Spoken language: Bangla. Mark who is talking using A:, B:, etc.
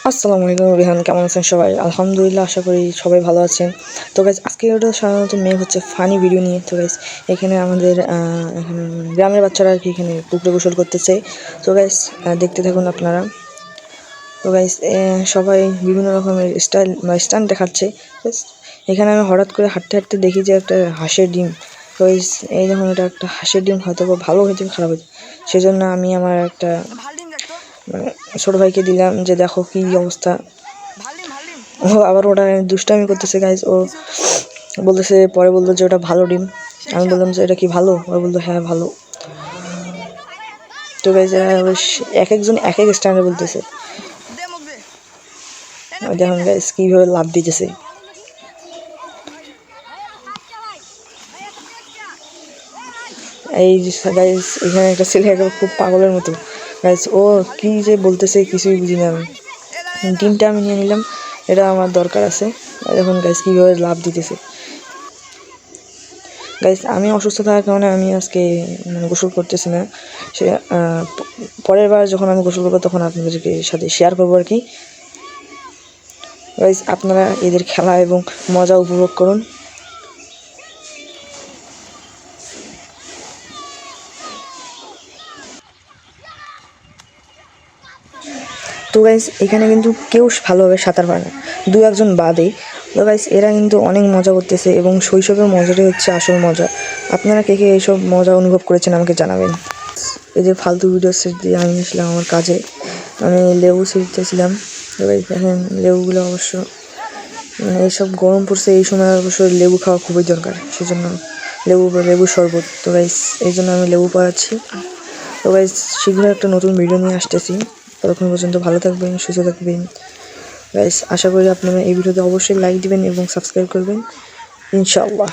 A: আসসালামু আলাইকুম রিহান, কেমন আছেন সবাই? আলহামদুলিল্লাহ, আশা করি সবাই ভালো আছেন। তো গাইজ আজকে ওটা সাধারণত মেয়ে হচ্ছে ফানি ভিডিও নিয়ে। তো গাইজ এখানে আমাদের এখানে গ্রামের বাচ্চারা আর কি এখানে পুকুরে গোসল করতেছে। তো গাইজ দেখতে থাকুন আপনারা। তো গাইজ সবাই বিভিন্ন রকমের স্টাইল বা স্টান্ট দেখাচ্ছে। এখানে আমি হঠাৎ করে হাঁটতে হাঁটতে দেখি যে একটা হাঁসের ডিম। তো এই যখন এটা একটা হাঁসের ডিম হয়তো ভালো হয়েছে খারাপ হয়েছে, সেজন্য আমি আমার একটা ছোটো ভাইকে দিলাম যে দেখো কী অবস্থা। ও আবার ওটা দুষ্টামি করতেছে গাইজ। ও বলতেছে, পরে বললো যে ওটা ভালো ডিম। আমি বললাম যে এটা কি ভালো? ও বললো হ্যাঁ ভালো। তো গাইজ এক একজন এক এক স্ট্যান্ডে বলতেছে। দেখুন গাইজ কীভাবে লাভ দিতেছে। এই গাইজ এখানে একটা ছেলে খুব পাগলের মতো গাইজ। ও কী যে বলতেছে কিছুই বুঝি না আমি। ডিমটা আমি নিয়ে নিলাম, এটা আমার দরকার আছে। এখন গাইজ কীভাবে লাভ দিতেছে। গাইজ আমি অসুস্থ থাকার কারণে আমি আজকে গোসল করতেছি না। সে পরের বার যখন আমি গোসল করবো তখন আপনাদেরকে সাথে শেয়ার করবো আর কি। গাইজ আপনারা এদের খেলা এবং মজা উপভোগ করুন। তো গাইজ এখানে কিন্তু কেউ ভালোভাবে সাঁতার পারে না, দু একজন বাদে। তো গাইজ এরা কিন্তু অনেক মজা করতেছে এবং শৈশবের মজাটাই হচ্ছে আসল মজা। আপনারা কে কে এইসব মজা অনুভব করেছেন আমাকে জানাবেন। এই যে ফালতু ভিডিও সেট দিয়ে আমি এসেছিলাম আমার কাজে, আমি লেবু ছিঁড়তেছিলাম। তো গাইজ দেখেন লেবুগুলো অবশ্য এইসব গরম পড়ছে, এই সময় অবশ্য লেবু খাওয়া খুবই দরকার, সেজন্য লেবু শরবত। তো গাইজ এই জন্য আমি লেবু পাচ্ছি। তো গাইজ শীঘ্রই একটা নতুন ভিডিও নিয়ে আসতেছি। ততক্ষণ পর্যন্ত ভালো থাকবেন, সুস্থ থাকবেন। গাইজ আশা করি আপনারা এই ভিডিওতে অবশ্যই লাইক দিবেন এবং সাবস্ক্রাইব করবেন ইনশাআল্লাহ।